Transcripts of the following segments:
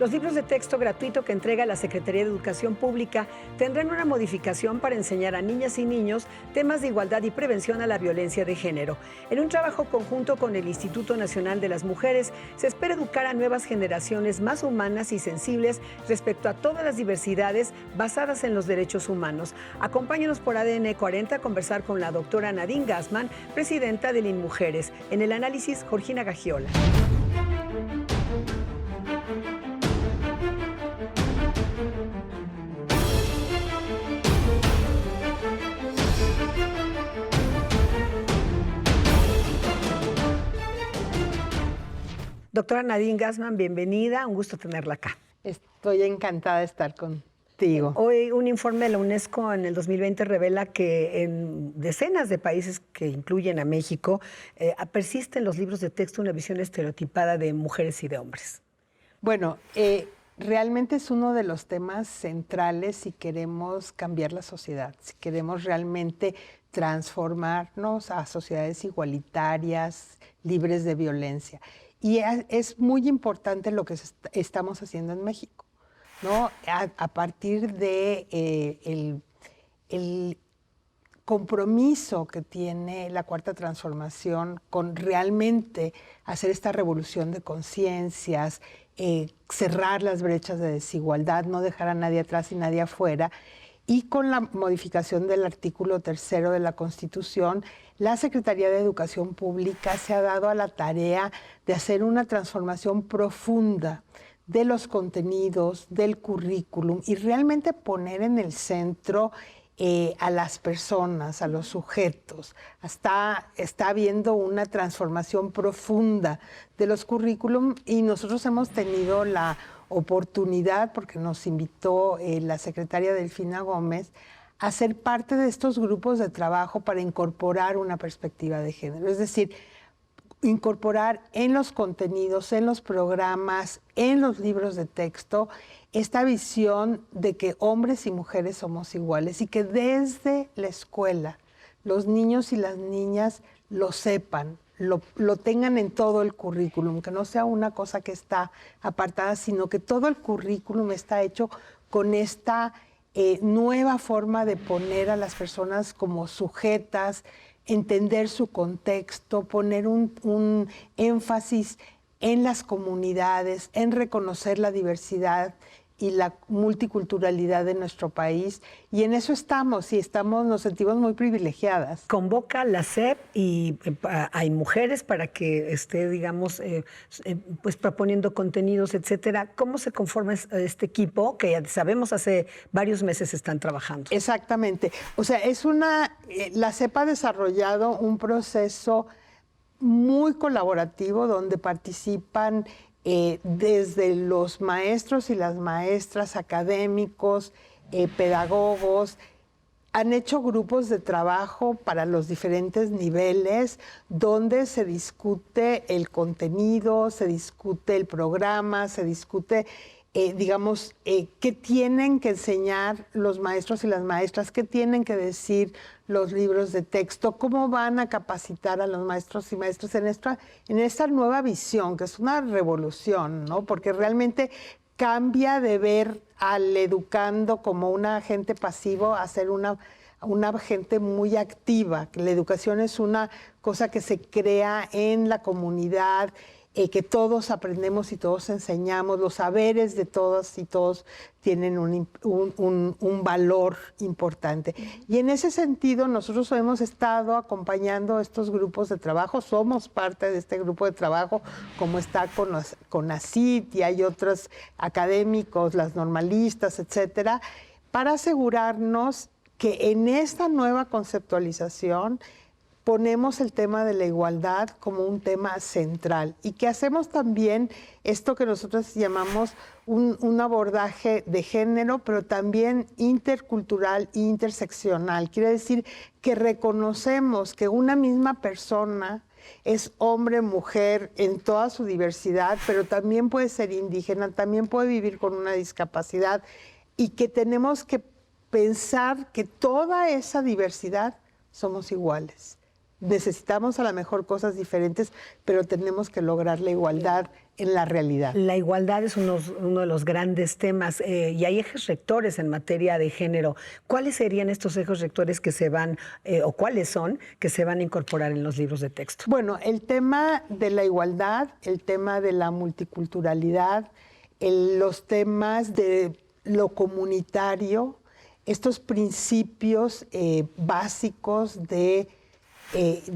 Los libros de texto gratuito que entrega la Secretaría de Educación Pública tendrán una modificación para enseñar a niñas y niños temas de igualdad y prevención a la violencia de género. En un trabajo conjunto con el Instituto Nacional de las Mujeres, se espera educar a nuevas generaciones más humanas y sensibles respecto a todas las diversidades basadas en los derechos humanos. Acompáñanos por ADN 40 a conversar con la doctora Nadine Gassman, presidenta del INMujeres. En el análisis, Georgina Gagiola. Doctora Nadine Gassman, bienvenida, un gusto tenerla acá. Estoy encantada de estar contigo. Hoy un informe de la UNESCO en el 2020 revela que en decenas de países que incluyen a México persisten los libros de texto una visión estereotipada de mujeres y de hombres. Bueno, realmente es uno de los temas centrales si queremos cambiar la sociedad, si queremos realmente transformarnos a sociedades igualitarias, libres de violencia. Y es muy importante lo que estamos haciendo en México, ¿no? A partir de el compromiso que tiene la Cuarta Transformación con realmente hacer esta revolución de conciencias, cerrar las brechas de desigualdad, no dejar a nadie atrás y nadie afuera. Y con la modificación del artículo 3 de la Constitución, la Secretaría de Educación Pública se ha dado a la tarea de hacer una transformación profunda de los contenidos, del currículum y realmente poner en el centro a las personas, a los sujetos. Está habiendo una transformación profunda de los currículum y nosotros hemos tenido la oportunidad, porque nos invitó la secretaria Delfina Gómez, a ser parte de estos grupos de trabajo para incorporar una perspectiva de género. Es decir, incorporar en los contenidos, en los programas, en los libros de texto, esta visión de que hombres y mujeres somos iguales y que desde la escuela los niños y las niñas lo sepan, lo tengan en todo el currículum, que no sea una cosa que está apartada, sino que todo el currículum está hecho con esta nueva forma de poner a las personas como sujetas, entender su contexto, poner un énfasis en las comunidades, en reconocer la diversidad y la multiculturalidad de nuestro país, y en eso estamos, nos sentimos muy privilegiadas. Convoca la SEP y hay mujeres para que esté, digamos, pues proponiendo contenidos, etcétera. ¿Cómo se conforma este equipo que ya sabemos hace varios meses están trabajando? Exactamente. O sea, la SEP ha desarrollado un proceso muy colaborativo donde participan desde los maestros y las maestras, académicos, pedagogos. Han hecho grupos de trabajo para los diferentes niveles donde se discute el contenido, se discute el programa, se discute, qué tienen que enseñar los maestros y las maestras, qué tienen que decir los libros de texto, cómo van a capacitar a los maestros y maestras en esta nueva visión, que es una revolución, ¿no? Porque realmente cambia de ver al educando como un agente pasivo a ser una agente muy activa. La educación es una cosa que se crea en la comunidad, que todos aprendemos y todos enseñamos, los saberes de todas y todos tienen un valor importante. Y en ese sentido nosotros hemos estado acompañando estos grupos de trabajo, somos parte de este grupo de trabajo, como está con ACID y hay otros académicos, las normalistas, etcétera, para asegurarnos que en esta nueva conceptualización ponemos el tema de la igualdad como un tema central y que hacemos también esto que nosotros llamamos un abordaje de género, pero también intercultural e interseccional. Quiere decir que reconocemos que una misma persona es hombre, mujer, en toda su diversidad, pero también puede ser indígena, también puede vivir con una discapacidad y que tenemos que pensar que toda esa diversidad somos iguales. necesitamos a lo mejor cosas diferentes, pero tenemos que lograr la igualdad en la realidad. La igualdad es uno de los grandes temas y hay ejes rectores en materia de género. ¿Cuáles serían estos ejes rectores que se van, o cuáles son, que se van a incorporar en los libros de texto? Bueno, el tema de la igualdad, el tema de la multiculturalidad, los temas de lo comunitario, estos principios básicos de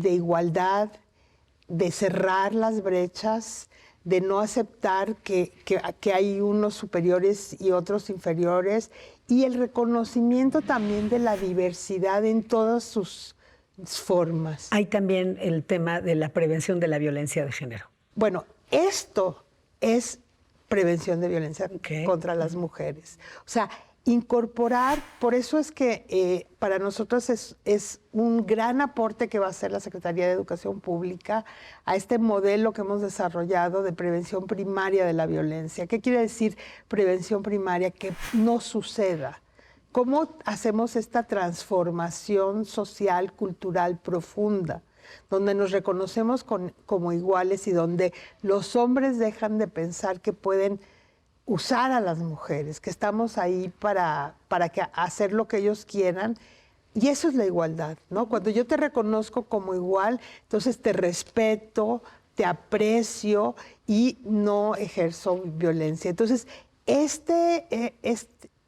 igualdad, de cerrar las brechas, de no aceptar que hay unos superiores y otros inferiores, y el reconocimiento también de la diversidad en todas sus formas. Hay también el tema de la prevención de la violencia de género. Bueno, esto es prevención de violencia contra las mujeres. O sea, incorporar, por eso es que para nosotros es un gran aporte que va a hacer la Secretaría de Educación Pública a este modelo que hemos desarrollado de prevención primaria de la violencia. ¿Qué quiere decir prevención primaria? Que no suceda. ¿Cómo hacemos esta transformación social, cultural profunda, donde nos reconocemos como iguales y donde los hombres dejan de pensar que pueden usar a las mujeres, que estamos ahí para hacer lo que ellos quieran? Y eso es la igualdad, ¿no? Cuando yo te reconozco como igual, entonces te respeto, te aprecio y no ejerzo violencia. Entonces,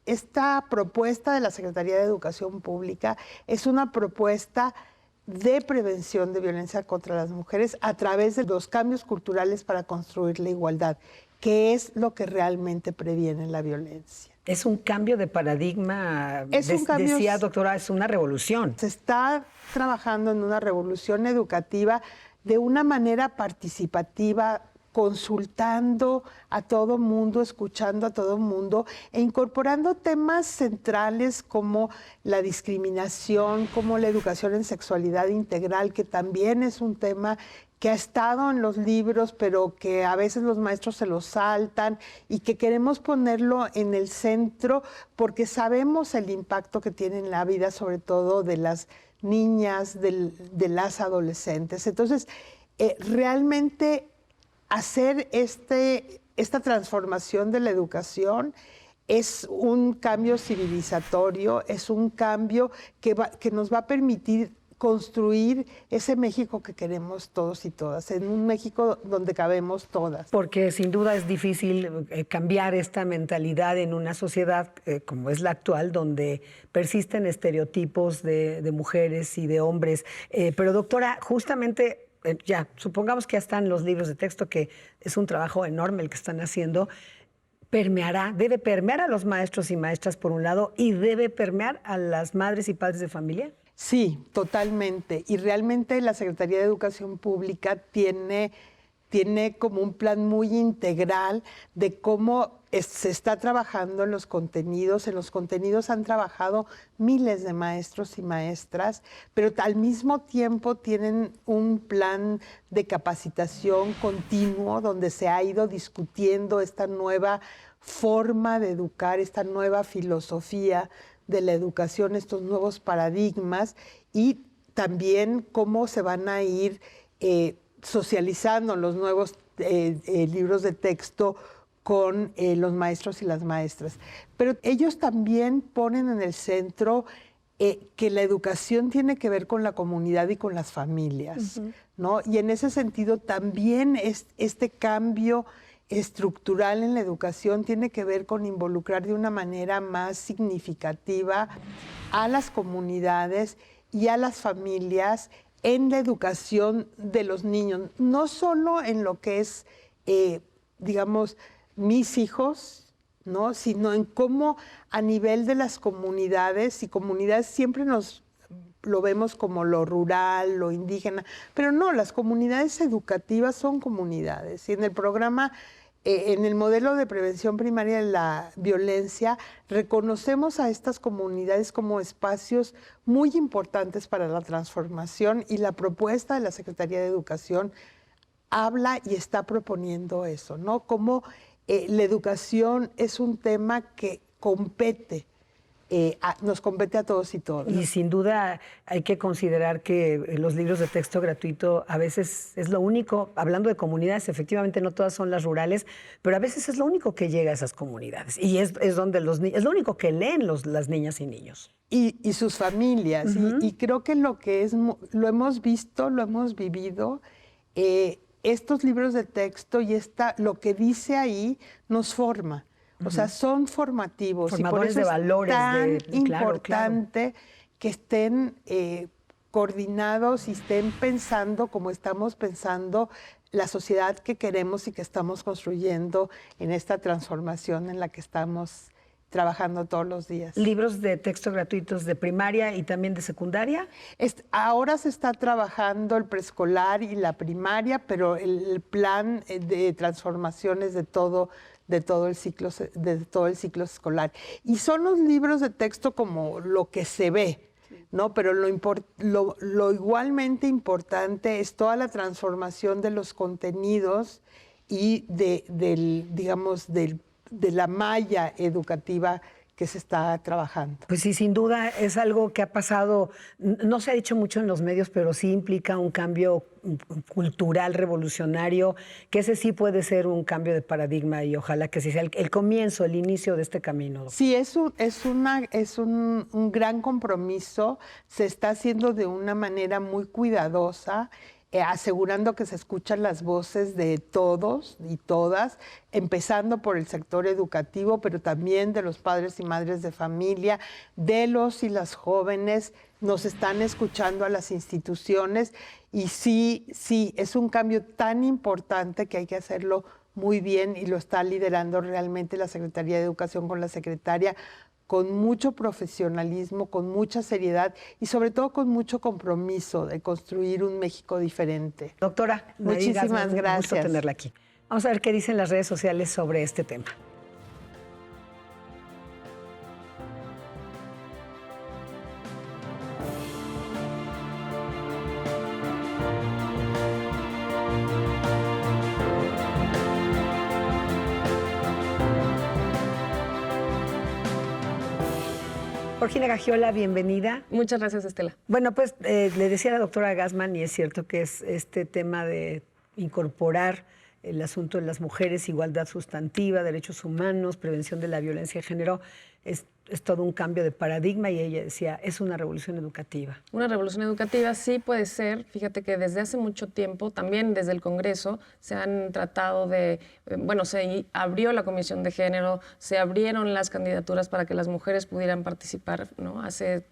esta propuesta de la Secretaría de Educación Pública es una propuesta de prevención de violencia contra las mujeres a través de los cambios culturales para construir la igualdad, que es lo que realmente previene la violencia. Es un cambio de paradigma, decía doctora, es una revolución. Se está trabajando en una revolución educativa de una manera participativa, consultando a todo mundo, escuchando a todo mundo e incorporando temas centrales como la discriminación, como la educación en sexualidad integral, que también es un tema que ha estado en los libros, pero que a veces los maestros se lo saltan y que queremos ponerlo en el centro porque sabemos el impacto que tiene en la vida, sobre todo de las niñas, de las adolescentes. Entonces, realmente hacer esta transformación de la educación es un cambio civilizatorio, es un cambio que nos va a permitir construir ese México que queremos todos y todas, en un México donde cabemos todas. Porque sin duda es difícil cambiar esta mentalidad en una sociedad como es la actual, donde persisten estereotipos de mujeres y de hombres. Pero doctora, justamente ya, supongamos que ya están los libros de texto, que es un trabajo enorme el que están haciendo, debe permear a los maestros y maestras por un lado y debe permear a las madres y padres de familia. Sí, totalmente. Y realmente la Secretaría de Educación Pública tiene como un plan muy integral de cómo se está trabajando en los contenidos. En los contenidos han trabajado miles de maestros y maestras, pero al mismo tiempo tienen un plan de capacitación continuo donde se ha ido discutiendo esta nueva forma de educar, esta nueva filosofía de la educación, estos nuevos paradigmas, y también cómo se van a ir socializando los nuevos libros de texto con los maestros y las maestras. Pero ellos también ponen en el centro que la educación tiene que ver con la comunidad y con las familias, ¿no? Y en ese sentido también este cambio estructural en la educación tiene que ver con involucrar de una manera más significativa a las comunidades y a las familias en la educación de los niños, no solo en lo que es, digamos, mis hijos, ¿no? Sino en cómo a nivel de las comunidades, y comunidades siempre lo vemos como lo rural, lo indígena, pero no, las comunidades educativas son comunidades. Y en el programa, en el modelo de prevención primaria de la violencia, reconocemos a estas comunidades como espacios muy importantes para la transformación, y la propuesta de la Secretaría de Educación habla y está proponiendo eso, ¿no? Cómo la educación es un tema que compete nos compete a todos y todas. Y sin duda hay que considerar que los libros de texto gratuito a veces es lo único, hablando de comunidades, efectivamente no todas son las rurales, pero a veces es lo único que llega a esas comunidades. Y es donde es lo único que leen las niñas y niños. Y sus familias. Y creo que lo hemos visto, lo hemos vivido, estos libros de texto y lo que dice ahí nos forma. O sea, son formativos. Formadores y por eso de valores. Es tan claro. importante que estén coordinados y estén pensando como estamos pensando la sociedad que queremos y que estamos construyendo en esta transformación en la que estamos trabajando todos los días. ¿Libros de texto gratuitos de primaria y también de secundaria? Ahora se está trabajando el preescolar y la primaria, pero el plan de transformaciones de todo el ciclo escolar. Y son los libros de texto como lo que se ve, ¿no? Pero lo igualmente importante es toda la transformación de los contenidos y de la malla educativa que se está trabajando. Pues sí, sin duda es algo que ha pasado, no se ha dicho mucho en los medios, pero sí implica un cambio cultural revolucionario, que ese sí puede ser un cambio de paradigma y ojalá que sí sea el comienzo, el inicio de este camino. Sí, es un gran compromiso, se está haciendo de una manera muy cuidadosa, asegurando que se escuchan las voces de todos y todas, empezando por el sector educativo, pero también de los padres y madres de familia, de los y las jóvenes, nos están escuchando a las instituciones y sí, es un cambio tan importante que hay que hacerlo muy bien y lo está liderando realmente la Secretaría de Educación con la secretaria, con mucho profesionalismo, con mucha seriedad y sobre todo con mucho compromiso de construir un México diferente. Doctora, muchísimas gracias. Un gusto tenerla aquí. Vamos a ver qué dicen las redes sociales sobre este tema. Georgina Gagiola, bienvenida. Muchas gracias, Estela. Bueno, pues le decía a la doctora Gassman, y es cierto que es este tema de incorporar el asunto de las mujeres, igualdad sustantiva, derechos humanos, prevención de la violencia de género, es todo un cambio de paradigma y ella decía, es una revolución educativa. Una revolución educativa sí puede ser. Fíjate que desde hace mucho tiempo, también desde el Congreso, se han tratado de, se abrió la Comisión de Género, se abrieron las candidaturas para que las mujeres pudieran participar, ¿no? Hace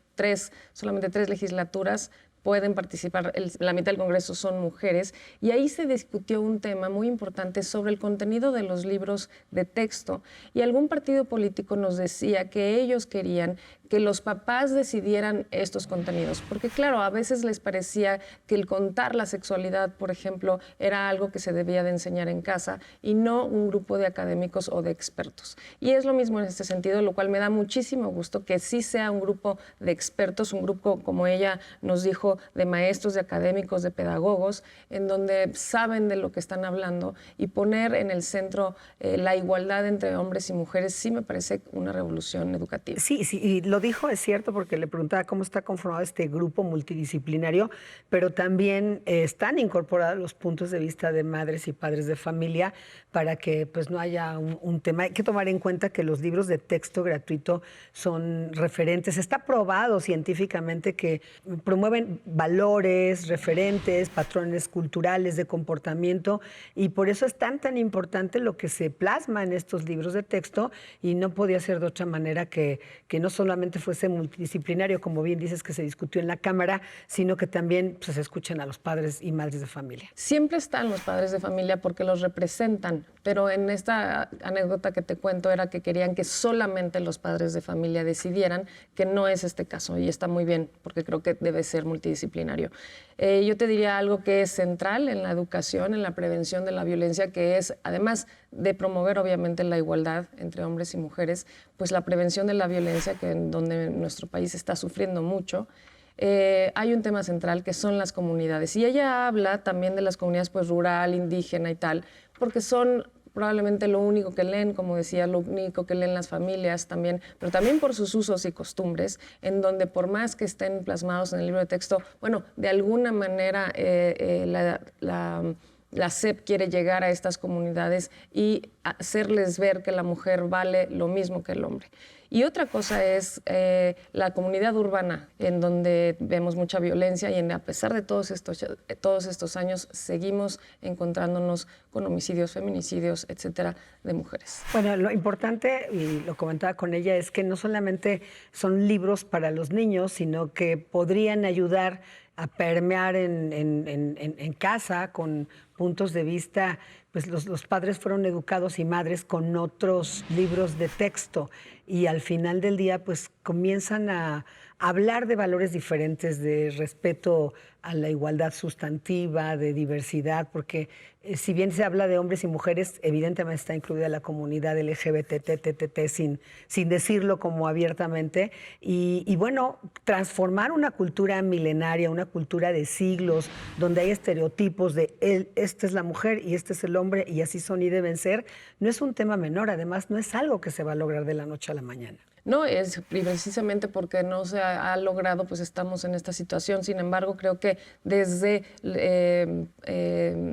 solamente 3 legislaturas pueden participar, la mitad del Congreso son mujeres, y ahí se discutió un tema muy importante sobre el contenido de los libros de texto, y algún partido político nos decía que ellos querían que los papás decidieran estos contenidos, porque claro, a veces les parecía que el contar la sexualidad, por ejemplo, era algo que se debía de enseñar en casa y no un grupo de académicos o de expertos. Y es lo mismo en este sentido, lo cual me da muchísimo gusto que sí sea un grupo de expertos, un grupo, como ella nos dijo, de maestros, de académicos, de pedagogos, en donde saben de lo que están hablando, y poner en el centro la igualdad entre hombres y mujeres sí me parece una revolución educativa. Sí, y lo dijo, es cierto, porque le preguntaba cómo está conformado este grupo multidisciplinario, pero también están incorporados los puntos de vista de madres y padres de familia para que pues no haya un tema. Hay que tomar en cuenta que los libros de texto gratuito son referentes. Está probado científicamente que promueven valores, referentes, patrones culturales de comportamiento, y por eso es tan importante lo que se plasma en estos libros de texto, y no podía ser de otra manera que no solamente fuese multidisciplinario, como bien dices, que se discutió en la Cámara, sino que también pues, se escuchen a los padres y madres de familia. Siempre están los padres de familia porque los representan, pero en esta anécdota que te cuento era que querían que solamente los padres de familia decidieran, que no es este caso, y está muy bien, porque creo que debe ser multidisciplinario. Yo te diría algo que es central en la educación, en la prevención de la violencia, que es, además de promover obviamente la igualdad entre hombres y mujeres, pues la prevención de la violencia, que en donde nuestro país está sufriendo mucho. Hay un tema central que son las comunidades, y ella habla también de las comunidades pues rural, indígena y tal, porque son probablemente lo único que leen, como decía, lo único que leen las familias también, pero también por sus usos y costumbres, en donde por más que estén plasmados en el libro de texto, bueno, de alguna manera la SEP quiere llegar a estas comunidades y hacerles ver que la mujer vale lo mismo que el hombre. Y otra cosa es la comunidad urbana, en donde vemos mucha violencia y a pesar de todos estos años seguimos encontrándonos con homicidios, feminicidios, etcétera, de mujeres. Bueno, lo importante, y lo comentaba con ella, es que no solamente son libros para los niños, sino que podrían ayudar a permear en casa con puntos de vista, pues los padres fueron educados y madres con otros libros de texto y al final del día pues comienzan a hablar de valores diferentes, de respeto a la igualdad sustantiva, de diversidad, porque si bien se habla de hombres y mujeres, evidentemente está incluida la comunidad LGBT, sin decirlo como abiertamente. Y bueno, transformar una cultura milenaria, una cultura de siglos, donde hay estereotipos de esta es la mujer y este es el hombre y así son y deben ser, no es un tema menor, además no es algo que se va a lograr de la noche a la mañana. No, es precisamente porque no se ha logrado, pues estamos en esta situación. Sin embargo, creo que desde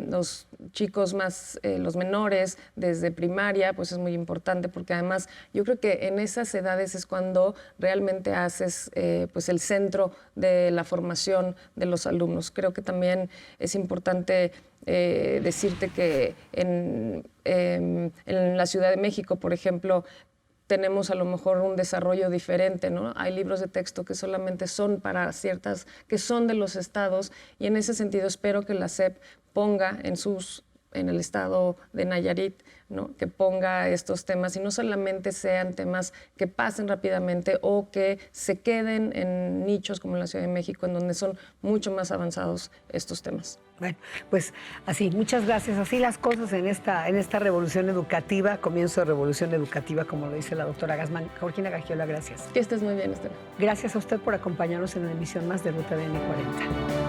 los chicos más, los menores, desde primaria, pues es muy importante porque además yo creo que en esas edades es cuando realmente haces pues el centro de la formación de los alumnos. Creo que también es importante decirte que en la Ciudad de México, por ejemplo, tenemos a lo mejor un desarrollo diferente, ¿no? Hay libros de texto que solamente son para ciertas, que son de los estados, y en ese sentido espero que la SEP ponga en el estado de Nayarit, ¿no? Que ponga estos temas y no solamente sean temas que pasen rápidamente o que se queden en nichos como en la Ciudad de México, en donde son mucho más avanzados estos temas. Bueno, pues así, muchas gracias. Así las cosas en esta revolución educativa, comienzo de revolución educativa, como lo dice la doctora Gassmann. Georgina Gagiola, gracias. Que estés muy bien, Estela. Gracias a usted por acompañarnos en una emisión más de Ruta BN 40.